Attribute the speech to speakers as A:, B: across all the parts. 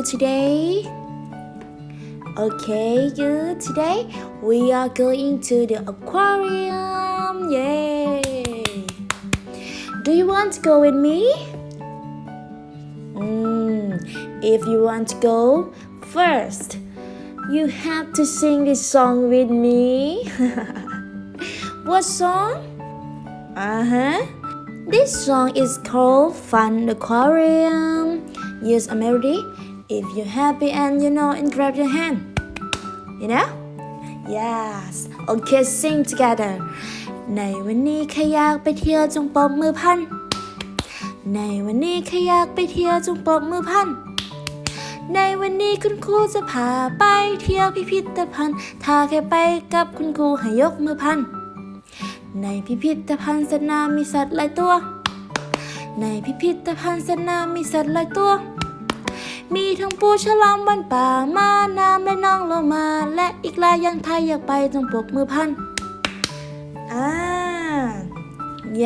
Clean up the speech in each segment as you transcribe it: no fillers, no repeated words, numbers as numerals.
A: you today? Okay, good. Today we are going to the aquarium. Yay! Do you want to go with me? If you want to go, first you have to sing this song with me. What song? This song is called Fun Aquarium. Yes, I'm ready. If you're happy and you know, and grab your hand. You know? Yes. Okay, sing together. ในวันนี้ใครอยากไปเที่ยวจงปรบมือพลัน ในวันนี้ใครอยากไปเที่ยวจงปรบมือพลัน ในวันนี้คุณครูจะพาไปเที่ยวพิพิธภัณฑ์ ถ้าใครไปกับคุณครูให้ยกมือพลัน ในพิพิธภัณฑ์สัตว์น้ำมีสัตว์หลายตัว ในพิพิธภัณฑ์สัตว์น้ำมีสัตว์หลายตัว มีทั้งปูฉลามวันป่าม้าน้ำและน้องโลมาและอีกหลายอย่างถ้าอยากไปจงปรบมือพลัน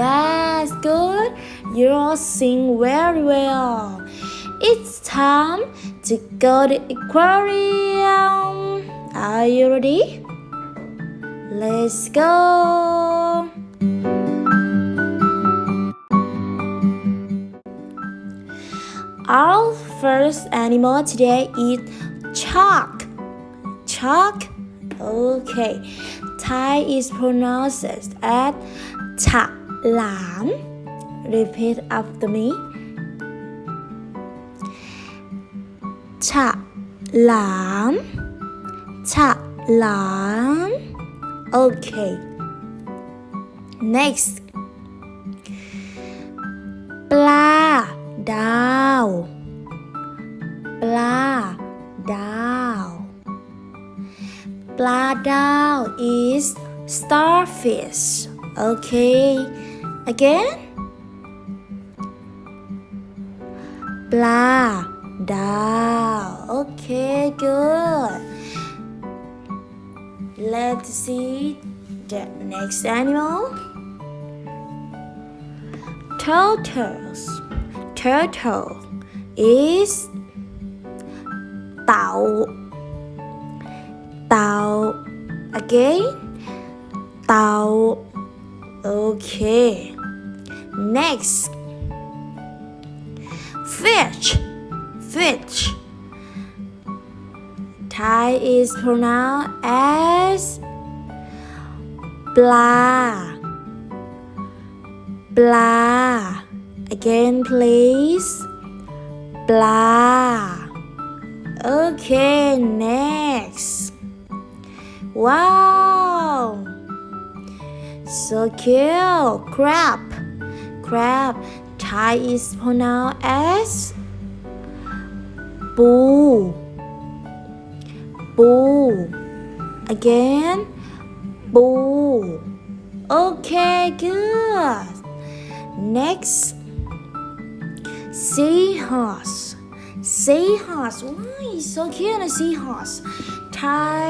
A: Yes, good. You all sing very well. It's time to go to the aquarium. Are you ready? Let's go. Our first animal today is shark. Shark. Okay. Thai is pronounced as ฉลาม Repeat after me. ฉลาม ฉลาม Okay. Next. ปลาดาว ปลาดาว ปลาดาว is starfish. Okay. Again. ปลาดาว Okay, good. Let's see the next animal. Turtles. Turtle is เต่า เต่า Again. เต่า Okay. Next. Fish. Fish. Thai is pronounced as ปลา ปลา Again, please. ปลา Okay, next. Wow. So cute. Crab. Crab. Thai is pronounced as ปู ปู Again. ปู Okay, good. Next. Seahorse. Seahorse. Why so cute a seahorse? Thai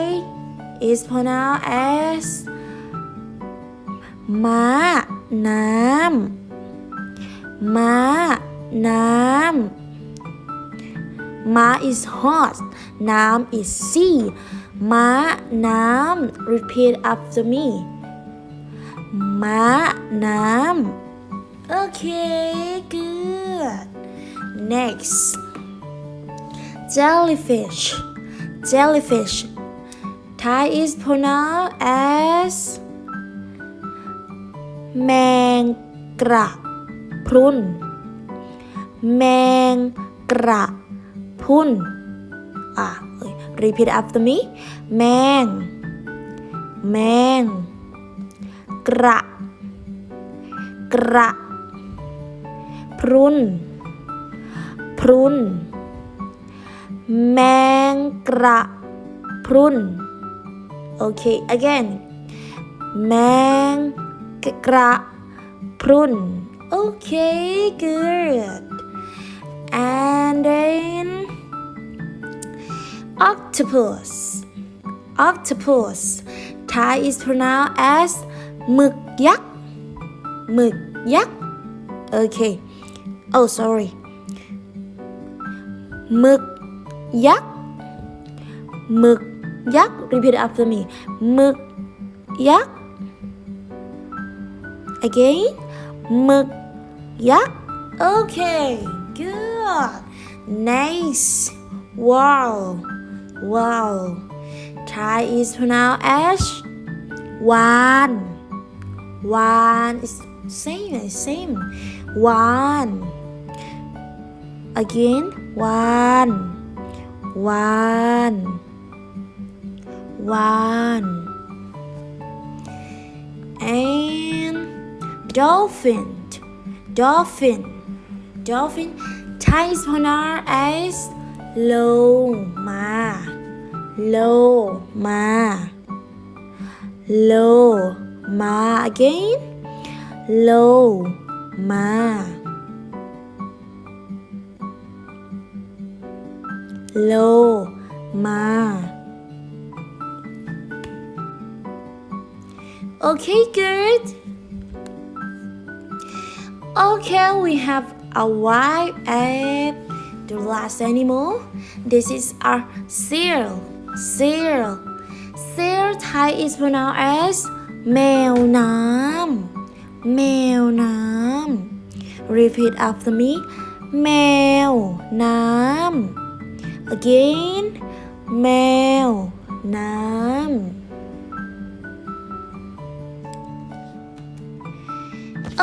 A: is pronounced as ม้าน้ำ ม้าน้ำ ม้า is horse. น้ำ is sea. ม้าน้ำ Repeat after me. ม้าน้ำ Okay, good. Next. Jellyfish. Jellyfish. Thai is pronounced as แมงกระพรุน แมงกระพรุน Repeat after me. แมง แมง กระพรุน พรุน แมงกระพรุน Okay, again. แมงกระพรุน Okay, good. And then octopus. Octopus. Thai is pronounced as หมึกยักษ์ หมึกยักษ์ Okay. Oh, sorry. หมึก ยักษ์หมึกยักษ์ repeat after me หมึกยักษ์ again หมึกยักษ์ okay good next wow wow Thai is pronounced as วานวาน is same วาน again วานวานวาน and dolphin dolphin dolphin Thai is pronounced as โลมาโลมาโลมา again โลมาโลมา okay good okay we have a white and the last animal this is our seal seal seal Thai is pronounced as แมวน้ำแมวน้ำ repeat after me แมวน้ำ again แมวน้ำ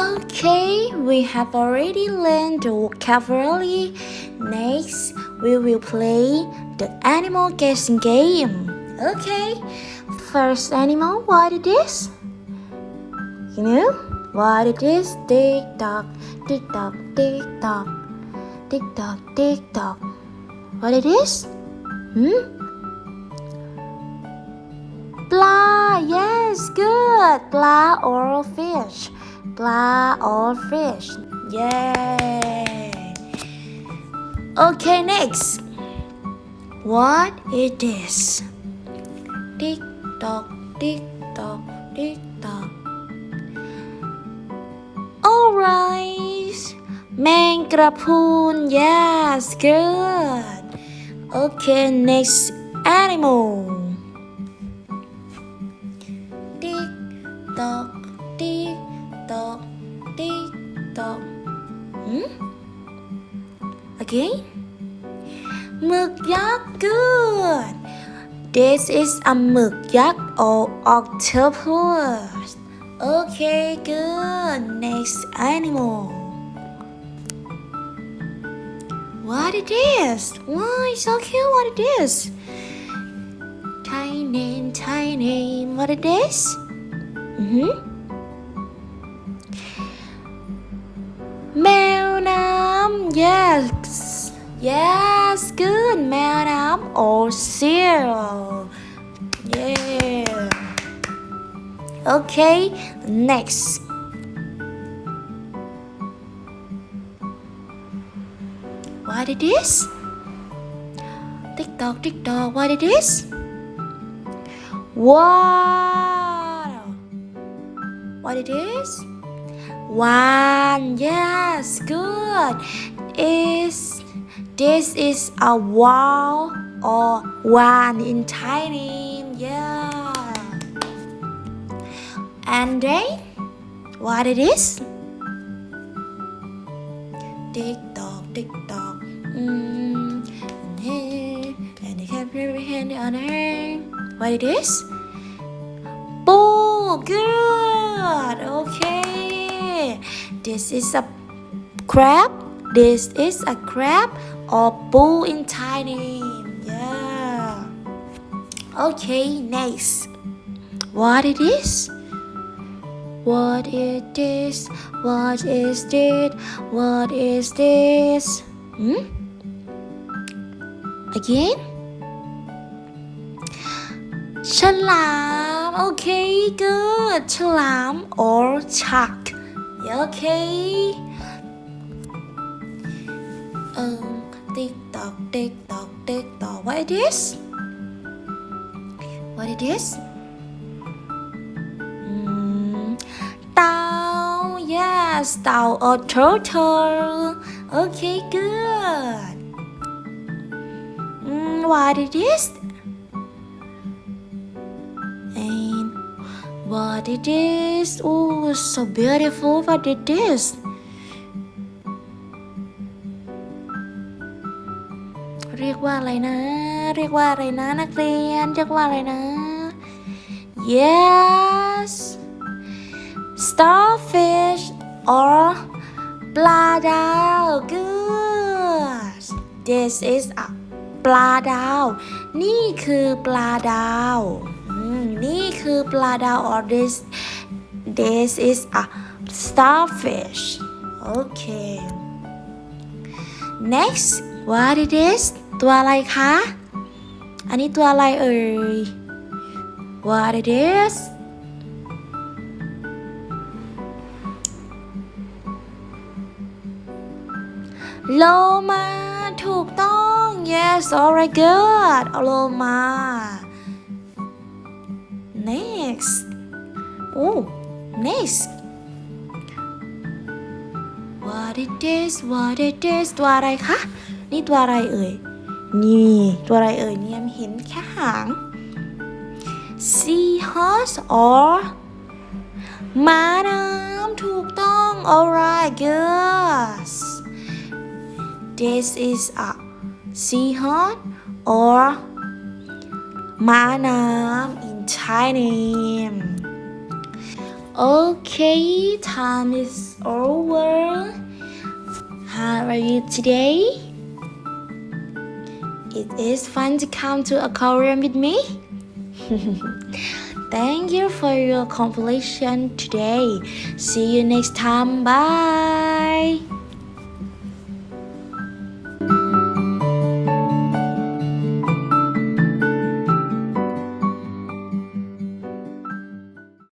A: okay we have already learned the vocabulary next we will play the animal guessing game okay first animal what it is you know what it is tick tock tick tock tick tock tick tock tick tock what it isปลา yes good ปลา or fish ปลา or fish yay okay next what it is tick tock tick tock tick tock alright แมงกระพรุน yes good okay next animal tick tock tick tock tick tock again หมึกยักษ์ good this is a หมึกยักษ์ or octopus okay good next animal what it is why so cute what it is tiny what it isแมวน้ำ yes good แมวน้ำ or seal yeah okay next what it is tick tock what it is wow what it is one yes good this is a whale or one in Thai name yeah and then what it is tick tock and you can put your hand on her what it is bull good okay this is a crab this is a crab or bull in Thai name yeah okay next what it is what it is what is it what is this again ฉลาม okay good ฉลาม or shark okay tick tock what it is tao yes tao or turtle okay good what it is? And what it is? Oh, so beautiful. What it is?เรียกว่าอะไรนะนักเรียนเรียกว่าอะไรนะ Yes starfish or ปลาดาว Good This is a ปลาดาวนี่คือปลาดาวนี่คือปลาดาว or this is a starfish Okay Next what it is ตัวอะไรคะอันนี้ตัวอะไรเอ่ย What it isโลมาถูกต้อง Yes alright good โลมา Next Next What it is ตัวอะไรคะนี่ตัวอะไรเอ่ยนี่ตัวอะไรเอ่ยเนี่ยเห็นแค่หาง Seahorse or ม้าน้ำถูกต้อง alright good This is a seahorse or ม้าน้ำ in Chinese Okay time is over How are you today? It is fun to come to aquarium with me. Thank you for your compilation today. See you next time. Bye.